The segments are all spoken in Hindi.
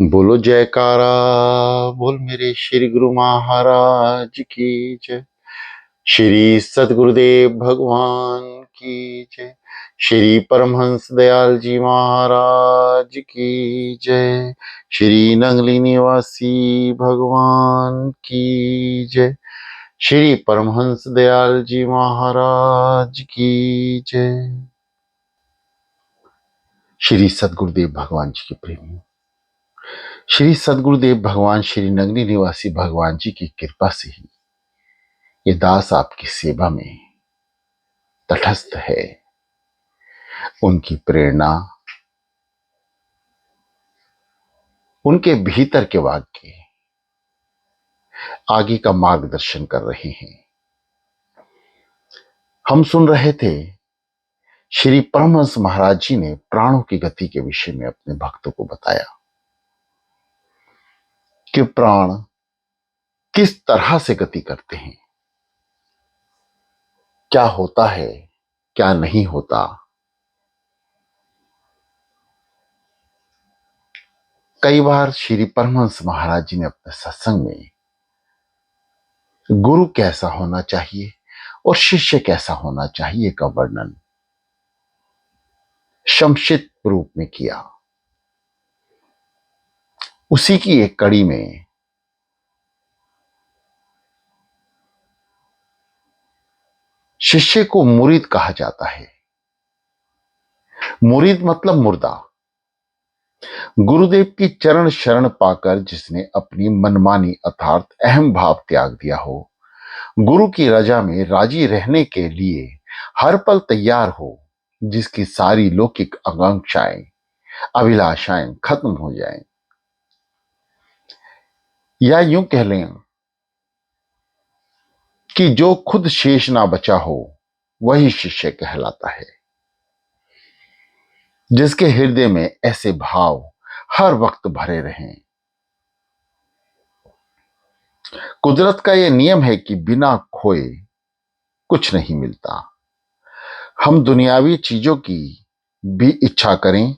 बोलो जयकारा। बोल मेरे श्री गुरु महाराज की जय। श्री सतगुरुदेव भगवान की जय। श्री परमहंस दयाल जी महाराज की जय। श्री नंगली निवासी भगवान की जय। श्री परमहंस दयाल जी महाराज की जय। श्री सतगुरुदेव भगवान जी के प्रेमी, श्री सदगुरुदेव भगवान श्री नगरी निवासी भगवान जी की कृपा से ही ये दास आपकी सेवा में तटस्थ है। उनकी प्रेरणा, उनके भीतर के वाक्य आगे का मार्गदर्शन कर रहे हैं। हम सुन रहे थे श्री परमहंस महाराज जी ने प्राणों की गति के विषय में अपने भक्तों को बताया कि प्राण किस तरह से गति करते हैं, क्या होता है, क्या नहीं होता। कई बार श्री परमहंस महाराज जी ने अपने सत्संग में गुरु कैसा होना चाहिए और शिष्य कैसा होना चाहिए का वर्णन संक्षिप्त रूप में किया। उसी की एक कड़ी में शिष्य को मुरीद कहा जाता है। मुरीद मतलब मुर्दा। गुरुदेव की चरण शरण पाकर जिसने अपनी मनमानी अर्थात अहम भाव त्याग दिया हो, गुरु की रजा में राजी रहने के लिए हर पल तैयार हो, जिसकी सारी लौकिक आकांक्षाएं अभिलाषाएं खत्म हो जाएं, या यूं कह लें कि जो खुद शेष ना बचा हो वही शिष्य कहलाता है। जिसके हृदय में ऐसे भाव हर वक्त भरे रहें। कुदरत का यह नियम है कि बिना खोए कुछ नहीं मिलता। हम दुनियावी चीजों की भी इच्छा करें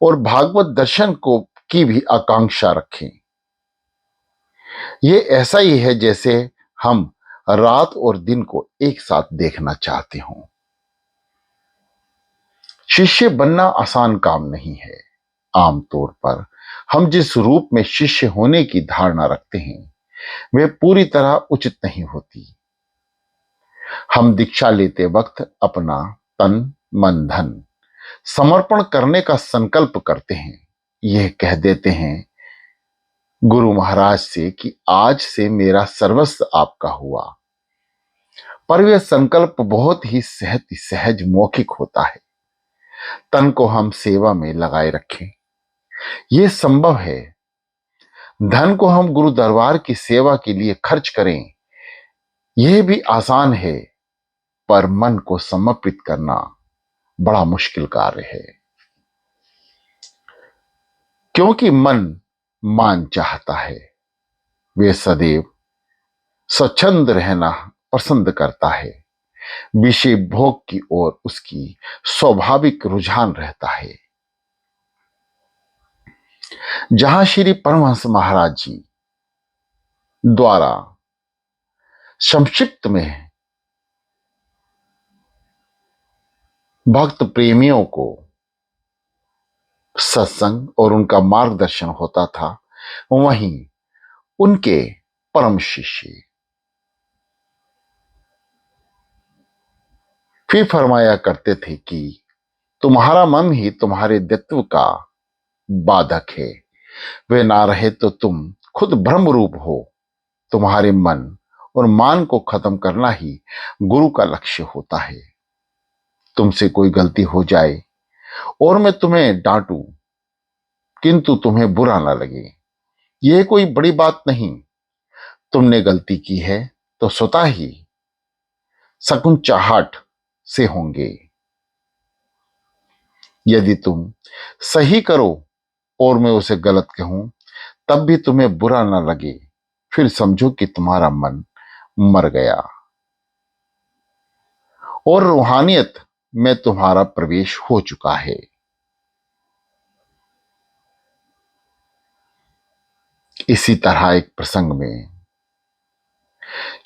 और भागवत दर्शन को की भी आकांक्षा रखें, ये ऐसा ही है जैसे हम रात और दिन को एक साथ देखना चाहते हों। शिष्य बनना आसान काम नहीं है। आमतौर पर हम जिस रूप में शिष्य होने की धारणा रखते हैं वह पूरी तरह उचित नहीं होती। हम दीक्षा लेते वक्त अपना तन मन धन समर्पण करने का संकल्प करते हैं। यह कह देते हैं गुरु महाराज से कि आज से मेरा सर्वस्व आपका हुआ, पर यह संकल्प बहुत ही सहज मौखिक होता है। तन को हम सेवा में लगाए रखें, यह संभव है। धन को हम गुरु दरबार की सेवा के लिए खर्च करें, यह भी आसान है, पर मन को समर्पित करना बड़ा मुश्किल कार्य है, क्योंकि मन मान चाहता है। वे सदैव स्वच्छंद रहना पसंद करता है। विषय भोग की ओर उसकी स्वाभाविक रुझान रहता है। जहां श्री परमहंस महाराज जी द्वारा संक्षिप्त में भक्त प्रेमियों को सत्संग और उनका मार्गदर्शन होता था, वहीं उनके परम शिष्य फिर फरमाया करते थे कि तुम्हारा मन ही तुम्हारे दित्व का बाधक है। वे ना रहे तो तुम खुद ब्रह्म रूप हो। तुम्हारे मन और मान को खत्म करना ही गुरु का लक्ष्य होता है। तुमसे कोई गलती हो जाए और मैं तुम्हें डांटूं, किंतु तुम्हें बुरा ना लगे, यह कोई बड़ी बात नहीं। तुमने गलती की है तो स्वतः ही संकुचाहट से होंगे। यदि तुम सही करो और मैं उसे गलत कहूं तब भी तुम्हें बुरा ना लगे, फिर समझो कि तुम्हारा मन मर गया और रूहानियत में तुम्हारा प्रवेश हो चुका है। इसी तरह एक प्रसंग में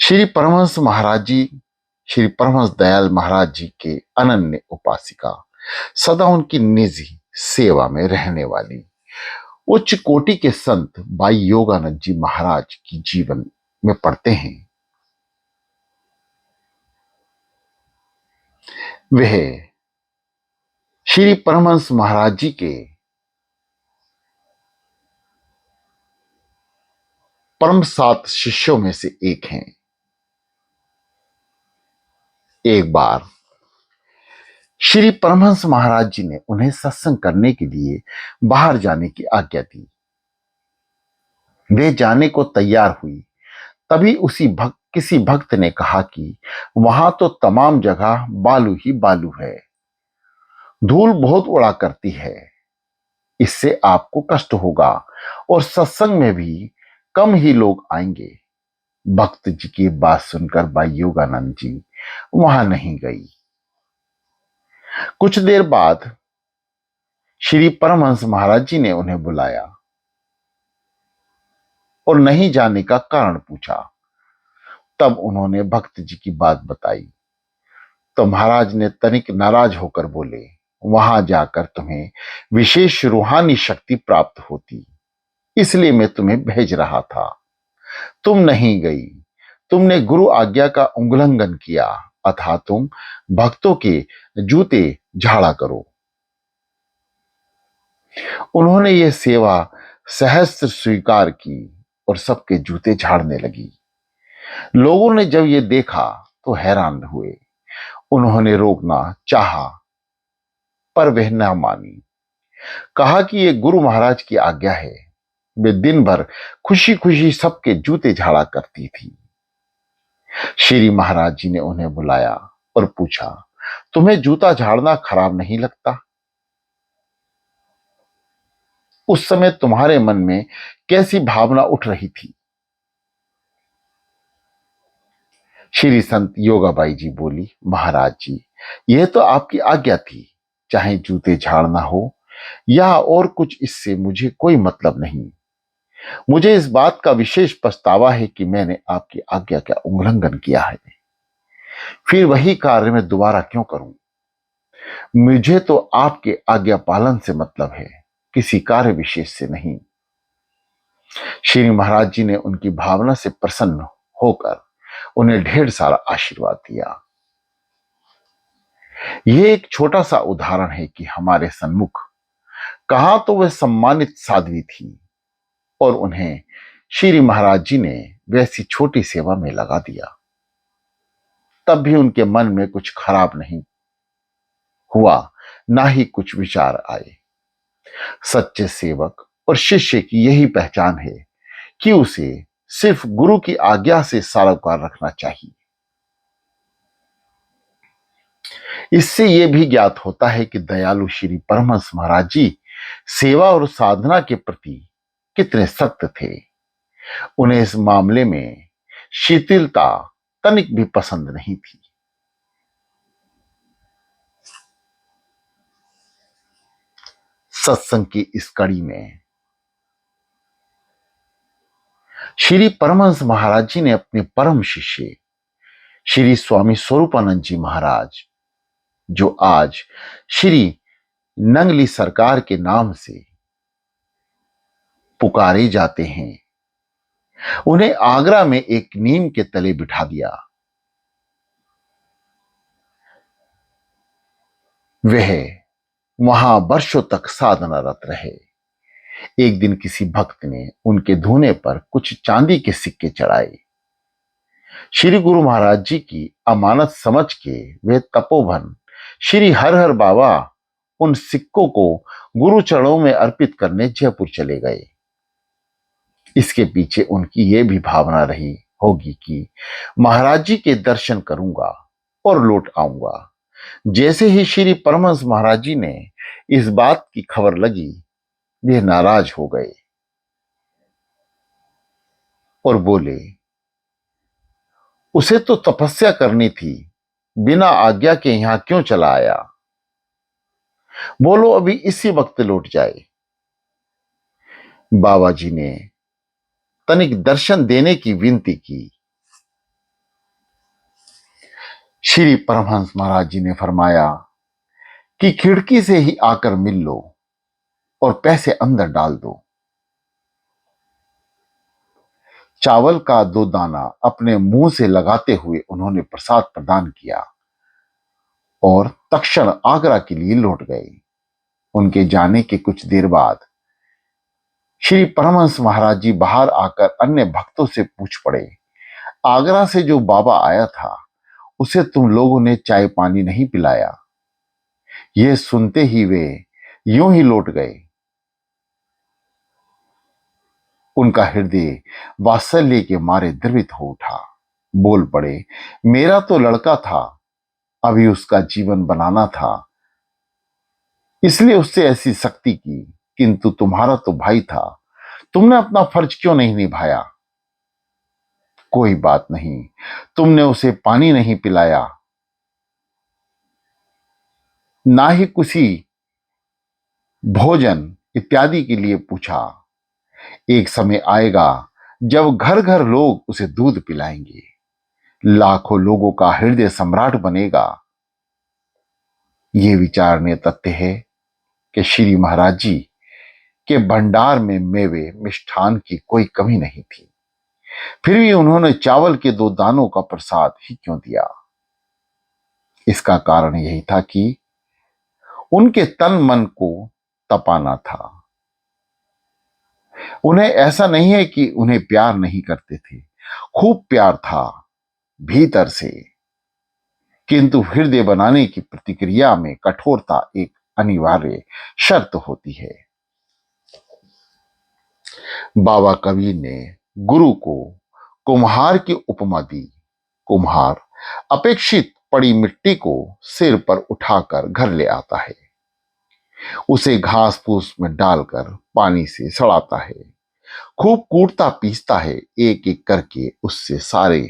श्री परमहंस महाराज जी, श्री परमहंस दयाल महाराज जी के अनन्य उपासिका, सदा उनकी निजी सेवा में रहने वाली उच्च कोटि के संत भाई योगानंद जी महाराज की जीवन में पढ़ते हैं। वह श्री परमहंस महाराज जी के परम 7 शिष्यों में से एक हैं। एक बार श्री परमहंस महाराज जी ने उन्हें सत्संग करने के लिए बाहर जाने की आज्ञा दी। वे जाने को तैयार हुई। तभी किसी भक्त ने कहा कि वहां तो तमाम जगह बालू ही बालू है, धूल बहुत उड़ा करती है, इससे आपको कष्ट होगा और सत्संग में भी कम ही लोग आएंगे। भक्त जी की बात सुनकर भाई योगानंद जी वहां नहीं गई। कुछ देर बाद श्री परमहंस महाराज जी ने उन्हें बुलाया और नहीं जाने का कारण पूछा। तब उन्होंने भक्त जी की बात बताई तो महाराज ने तनिक नाराज होकर बोले, वहां जाकर तुम्हें विशेष रूहानी शक्ति प्राप्त होती, इसलिए मैं तुम्हें भेज रहा था। तुम नहीं गई, तुमने गुरु आज्ञा का उल्लंघन किया, अतः तुम भक्तों के जूते झाड़ा करो। उन्होंने ये सेवा सहस्त्र स्वीकार की और सबके जूते झाड़ने लगी। लोगों ने जब ये देखा तो हैरान हुए। उन्होंने रोकना चाहा पर वह न मानी। कहा कि ये गुरु महाराज की आज्ञा है। वे दिन भर खुशी खुशी सबके जूते झाड़ा करती थी। श्री महाराज जी ने उन्हें बुलाया और पूछा, तुम्हें जूता झाड़ना खराब नहीं लगता? उस समय तुम्हारे मन में कैसी भावना उठ रही थी? श्री संत योगाबाई जी बोली, महाराज जी, यह तो आपकी आज्ञा थी, चाहे जूते झाड़ना हो या और कुछ, इससे मुझे कोई मतलब नहीं। मुझे इस बात का विशेष पछतावा है कि मैंने आपकी आज्ञा का उल्लंघन किया है। फिर वही कार्य मैं दोबारा क्यों करूं? मुझे तो आपके आज्ञा पालन से मतलब है, किसी कार्य विशेष से नहीं। श्री महाराज जी ने उनकी भावना से प्रसन्न होकर उन्हें ढेर सारा आशीर्वाद दिया। यह एक छोटा सा उदाहरण है कि हमारे सन्मुख कहां तो वह सम्मानित साध्वी थी और उन्हें श्री महाराज जी ने वैसी छोटी सेवा में लगा दिया। तब भी उनके मन में कुछ खराब नहीं हुआ, ना ही कुछ विचार आए। सच्चे सेवक और शिष्य की यही पहचान है कि उसे सिर्फ गुरु की आज्ञा से सरोकार रखना चाहिए। इससे यह भी ज्ञात होता है कि दयालु श्री परमहंस महाराज जी सेवा और साधना के प्रति कितने सख्त थे। उन्हें इस मामले में शिथिलता तनिक भी पसंद नहीं थी। सत्संग की इस कड़ी में श्री परमहंस महाराज जी ने अपने परम शिष्य श्री स्वामी स्वरूपानंद जी महाराज, जो आज श्री नंगली सरकार के नाम से पुकारे जाते हैं, उन्हें आगरा में एक नीम के तले बिठा दिया। वह वहां वर्षों तक साधनारत रहे। एक दिन किसी भक्त ने उनके धूने पर कुछ चांदी के सिक्के चढ़ाए। श्री गुरु महाराज जी की अमानत समझ के वे तपोवन श्री हर हर बाबा उन सिक्कों को गुरु चरणों में अर्पित करने जयपुर चले गए। इसके पीछे उनकी ये भी भावना रही होगी कि महाराज जी के दर्शन करूंगा और लौट आऊंगा। जैसे ही श्री परमहंस महाराज जी ने इस बात की खबर लगी, वे नाराज हो गए और बोले, उसे तो तपस्या करनी थी, बिना आज्ञा के यहां क्यों चला आया? बोलो अभी इसी वक्त लौट जाए। बाबा जी ने तनिक दर्शन देने की विनती की। श्री परमहंस महाराज जी ने फरमाया कि खिड़की से ही आकर मिल लो और पैसे अंदर डाल दो। चावल का 2 दाना अपने मुंह से लगाते हुए उन्होंने प्रसाद प्रदान किया और तत्क्षण आगरा के लिए लौट गए। उनके जाने के कुछ देर बाद श्री परमहंस महाराज जी बाहर आकर अन्य भक्तों से पूछ पड़े, आगरा से जो बाबा आया था उसे तुम लोगों ने चाय पानी नहीं पिलाया? यह सुनते ही वे यूं ही लौट गए। उनका हृदय वात्सल्य के मारे द्रवित हो उठा। बोल पड़े, मेरा तो लड़का था, अभी उसका जीवन बनाना था, इसलिए उससे ऐसी सख्ती की, किंतु तुम्हारा तो भाई था, तुमने अपना फर्ज क्यों नहीं निभाया? कोई बात नहीं, तुमने उसे पानी नहीं पिलाया, ना ही किसी भोजन इत्यादि के लिए पूछा। एक समय आएगा जब घर घर लोग उसे दूध पिलाएंगे, लाखों लोगों का हृदय सम्राट बनेगा। ये विचारणीय तथ्य है कि श्री महाराज जी के भंडार में मेवे मिष्ठान की कोई कमी नहीं थी, फिर भी उन्होंने चावल के 2 दानों का प्रसाद ही क्यों दिया? इसका कारण यही था कि उनके तन मन को तपाना था। उन्हें ऐसा नहीं है कि उन्हें प्यार नहीं करते थे, खूब प्यार था भीतर से, किंतु हृदय बनाने की प्रतिक्रिया में कठोरता एक अनिवार्य शर्त होती है। बाबा कबीर ने गुरु को कुम्हार की उपमा दी। कुम्हार अपेक्षित पड़ी मिट्टी को सिर पर उठाकर घर ले आता है, उसे घास फूस में डालकर पानी से सड़ाता है, खूब कूटता पीसता है, एक एक करके उससे सारे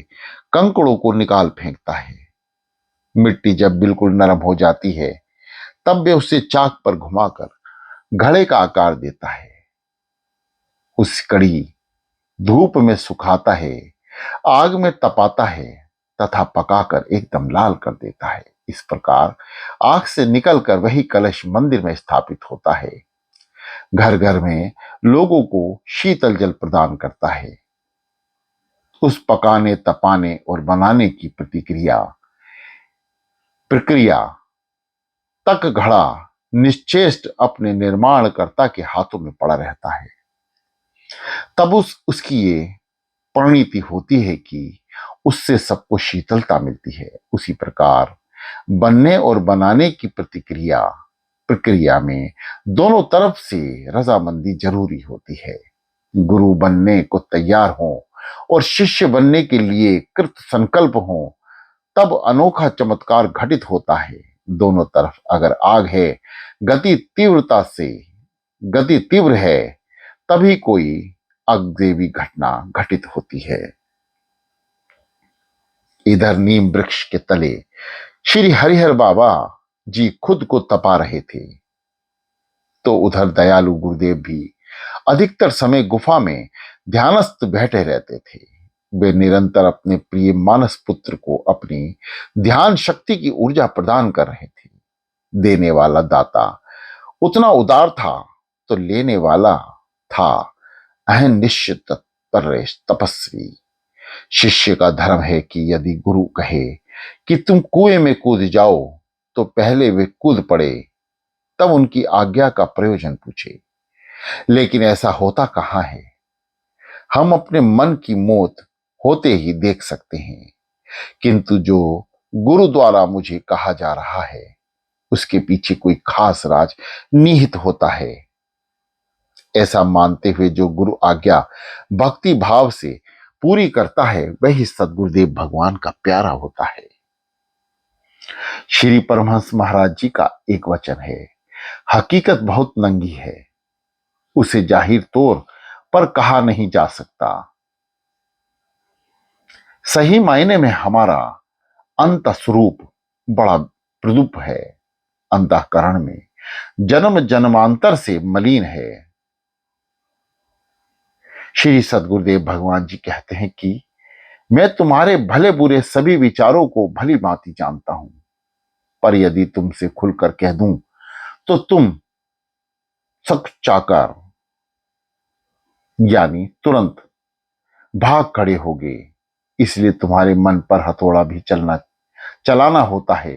कंकड़ों को निकाल फेंकता है। मिट्टी जब बिल्कुल नरम हो जाती है तब वे उसे चाक पर घुमाकर घड़े का आकार देता है, उस कड़ी धूप में सुखाता है, आग में तपाता है तथा पकाकर एकदम लाल कर देता है। इस प्रकार आग से निकलकर वही कलश मंदिर में स्थापित होता है, घर घर में लोगों को शीतल जल प्रदान करता है। उस पकाने तपाने और बनाने की प्रक्रिया तक घड़ा निश्चेष्ट अपने निर्माणकर्ता के हाथों में पड़ा रहता है। तब उसकी ये परिणति होती है कि उससे सबको शीतलता मिलती है। उसी प्रकार बनने और बनाने की प्रक्रिया में दोनों तरफ से रजामंदी जरूरी होती है। गुरु बनने को तैयार हो और शिष्य बनने के लिए कृत संकल्प हो, तब अनोखा चमत्कार घटित होता है। दोनों तरफ अगर आग है, गति तीव्र है, तभी कोई अगदेवी घटना घटित होती है। इधर नीम वृक्ष के तले श्री हरिहर बाबा जी खुद को तपा रहे थे, तो उधर दयालु गुरुदेव भी अधिकतर समय गुफा में ध्यानस्थ बैठे रहते थे। वे निरंतर अपने प्रिय मानस पुत्र को अपनी ध्यान शक्ति की ऊर्जा प्रदान कर रहे थे। देने वाला दाता उतना उदार था तो लेने वाला था अहनिश्चित तपस्वी। शिष्य का धर्म है कि यदि गुरु कहे कि तुम कुएं में कूद जाओ तो पहले वे कूद पड़े, तब उनकी आज्ञा का प्रयोजन पूछे। लेकिन ऐसा होता कहां है? हम अपने मन की मौत होते ही देख सकते हैं, किंतु जो गुरु द्वारा मुझे कहा जा रहा है उसके पीछे कोई खास राज निहित होता है। ऐसा मानते हुए जो गुरु आज्ञा भक्ति भाव से पूरी करता है वही सदगुरुदेव भगवान का प्यारा होता है। श्री परमहंस महाराज जी का एक वचन है, हकीकत बहुत नंगी है, उसे जाहिर तौर पर कहा नहीं जा सकता। सही मायने में हमारा अंत स्वरूप बड़ा प्रदुप है, अंतःकरण में जन्म जन्मांतर से मलिन है। श्री सद्गुरुदेव भगवान जी कहते हैं कि मैं तुम्हारे भले बुरे सभी विचारों को भली भांति जानता हूं, पर यदि तुमसे खुलकर कह दूं तो तुम सख्त चाकर यानी तुरंत भाग खड़े होगे। इसलिए तुम्हारे मन पर हथौड़ा भी चलाना होता है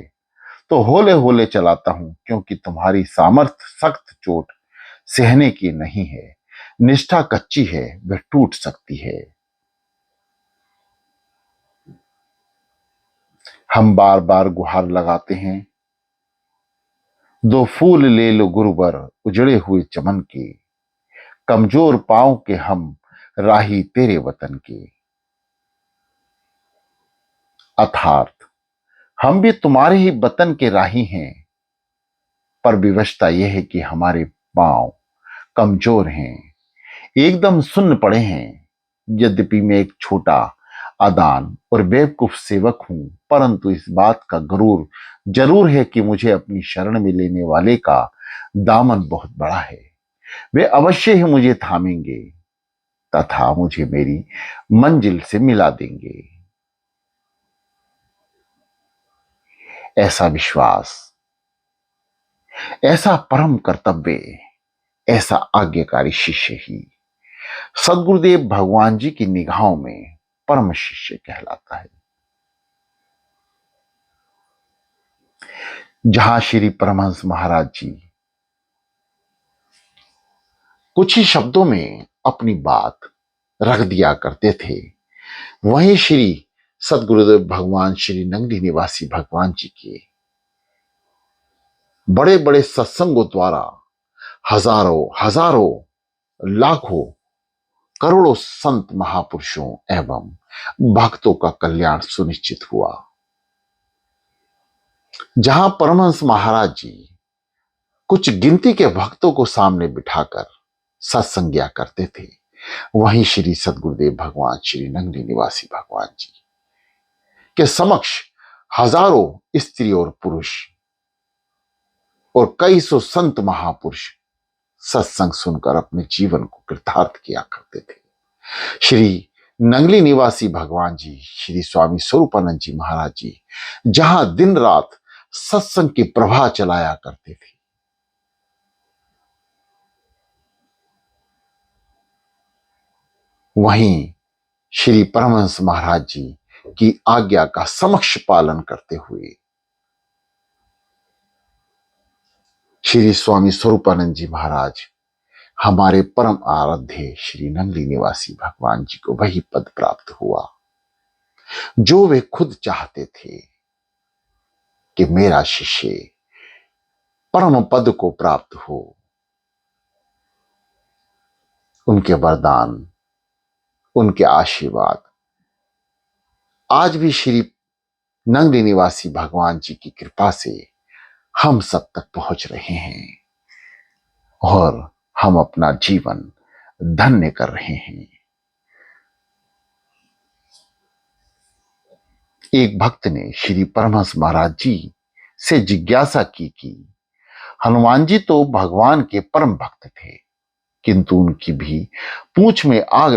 तो होले होले चलाता हूं, क्योंकि तुम्हारी सामर्थ्य सख्त चोट सहने की नहीं है। निष्ठा कच्ची है, वह टूट सकती है। हम बार बार गुहार लगाते हैं, दो फूल ले लो गुरुवर उजड़े हुए चमन के, कमजोर पांव के हम राही तेरे वतन के। अर्थात हम भी तुम्हारे ही वतन के राही हैं, पर विवशता यह है कि हमारे पांव कमजोर हैं, एकदम सुन्न पड़े हैं। यद्यपि मैं एक छोटा अदान और बेवकूफ सेवक हूं, परंतु इस बात का गरूर जरूर है कि मुझे अपनी शरण में लेने वाले का दामन बहुत बड़ा है। वे अवश्य ही मुझे थामेंगे तथा मुझे मेरी मंजिल से मिला देंगे। ऐसा विश्वास, ऐसा परम कर्तव्य, ऐसा आज्ञाकारी शिष्य ही सदगुरुदेव भगवान जी की निगाहों में परम शिष्य कहलाता है। जहां श्री परमहंस महाराज जी कुछ ही शब्दों में अपनी बात रख दिया करते थे, वहीं श्री सदगुरुदेव भगवान श्री नंगली निवासी भगवान जी के बड़े बड़े सत्संगों द्वारा हजारों हजारों लाखों करोड़ों संत महापुरुषों एवं भक्तों का कल्याण सुनिश्चित हुआ। जहां परमहंस महाराज जी कुछ गिनती के भक्तों को सामने बिठाकर सत्संग्या करते थे, वहीं श्री सदगुरुदेव भगवान श्री नंगली निवासी भगवान जी के समक्ष हजारों स्त्री और पुरुष और कई सौ संत महापुरुष सत्संग सुनकर अपने जीवन को कृतार्थ किया करते थे। श्री नंगली निवासी भगवान जी श्री स्वामी स्वरूपानंद जी महाराज जी जहां दिन रात सत्संग की प्रभा चलाया करते थे, वहीं श्री परमहंस महाराज जी की आज्ञा का समक्ष पालन करते हुए श्री स्वामी स्वरूपानंद जी महाराज हमारे परम आराध्य श्री नंगली निवासी भगवान जी को वही पद प्राप्त हुआ जो वे खुद चाहते थे कि मेरा शिष्य परम पद को प्राप्त हो। उनके वरदान, उनके आशीर्वाद आज भी श्री नंगली निवासी भगवान जी की कृपा से हम सब तक पहुंच रहे हैं और हम अपना जीवन धन्य कर रहे हैं। एक भक्त ने श्री परमहंस महाराज जी से जिज्ञासा की कि हनुमान जी तो भगवान के परम भक्त थे, किंतु उनकी भी पूंछ में आग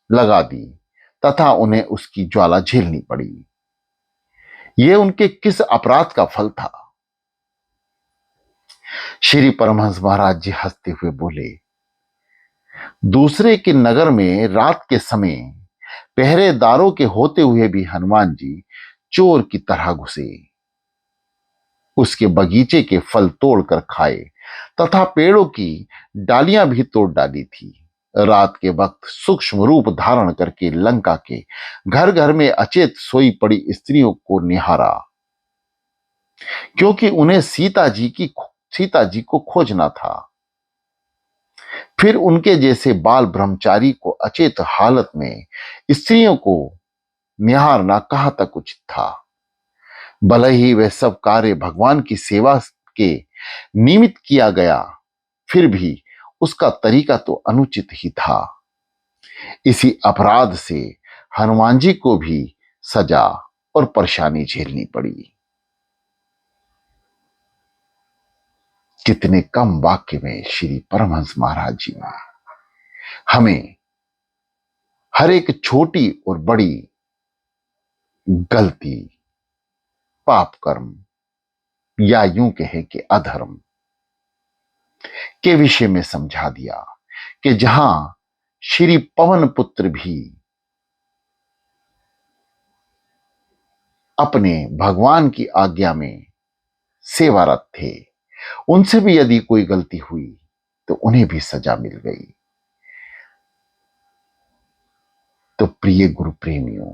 लगा दी तथा उन्हें उसकी ज्वाला झेलनी पड़ी। यह उनके किस अपराध का फल था? श्री परमहंस महाराज जी हंसते हुए बोले, दूसरे के नगर में रात के समय पहरेदारों के होते हुए भी हनुमान जी चोर की तरह घुसे, उसके बगीचे के फल तोड़कर खाए तथा पेड़ों की डालियां भी तोड़ डाली थी। रात के वक्त सूक्ष्म रूप धारण करके लंका के घर घर में अचेत सोई पड़ी स्त्रियों को निहारा, क्योंकि उन्हें सीता जी को खोजना था। फिर उनके जैसे बाल ब्रह्मचारी को अचेत हालत में स्त्रियों को निहारना कहां तक उचित था। भले ही वह सब कार्य भगवान की सेवा के निमित्त किया गया, फिर भी उसका तरीका तो अनुचित ही था। इसी अपराध से हनुमान जी को भी सजा और परेशानी झेलनी पड़ी। कितने कम वाक्य में श्री परमहंस महाराज जी ने हमें हर एक छोटी और बड़ी गलती, पाप कर्म, या यूं कहे कि अधर्म के विषय में समझा दिया कि जहां श्री पवन पुत्र भी अपने भगवान की आज्ञा में सेवारत थे, उनसे भी यदि कोई गलती हुई तो उन्हें भी सजा मिल गई। तो प्रिय गुरु प्रेमियों,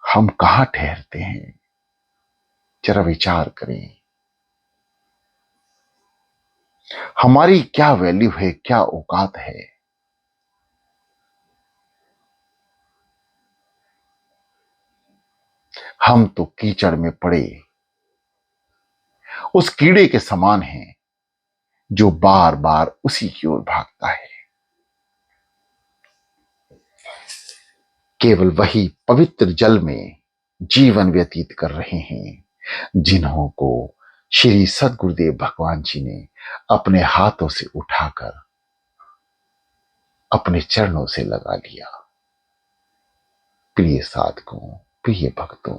हम कहां ठहरते हैं, जरा विचार करें। हमारी क्या वैल्यू है, क्या औकात है। हम तो कीचड़ में पड़े उस कीड़े के समान हैं जो बार बार उसी की ओर भागता है। केवल वही पवित्र जल में जीवन व्यतीत कर रहे हैं जिन्हों को श्री सदगुरुदेव भगवान जी ने अपने हाथों से उठाकर अपने चरणों से लगा लिया। प्रिय साधकों, प्रिय भक्तों,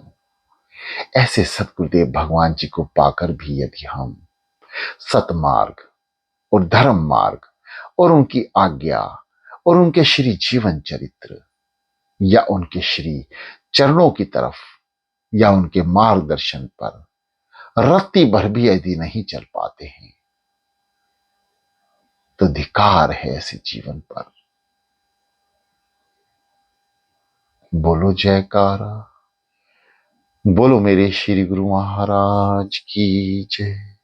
ऐसे सतगुरुदेव भगवान जी को पाकर भी यदि हम सतमार्ग और धर्म मार्ग और उनकी आज्ञा और उनके श्री जीवन चरित्र या उनके श्री चरणों की तरफ या उनके मार्गदर्शन पर रत्ती भर भी यदि नहीं चल पाते हैं तो धिक्कार है ऐसे जीवन पर। बोलो जयकारा, बोलो मेरे श्री गुरु महाराज की जय।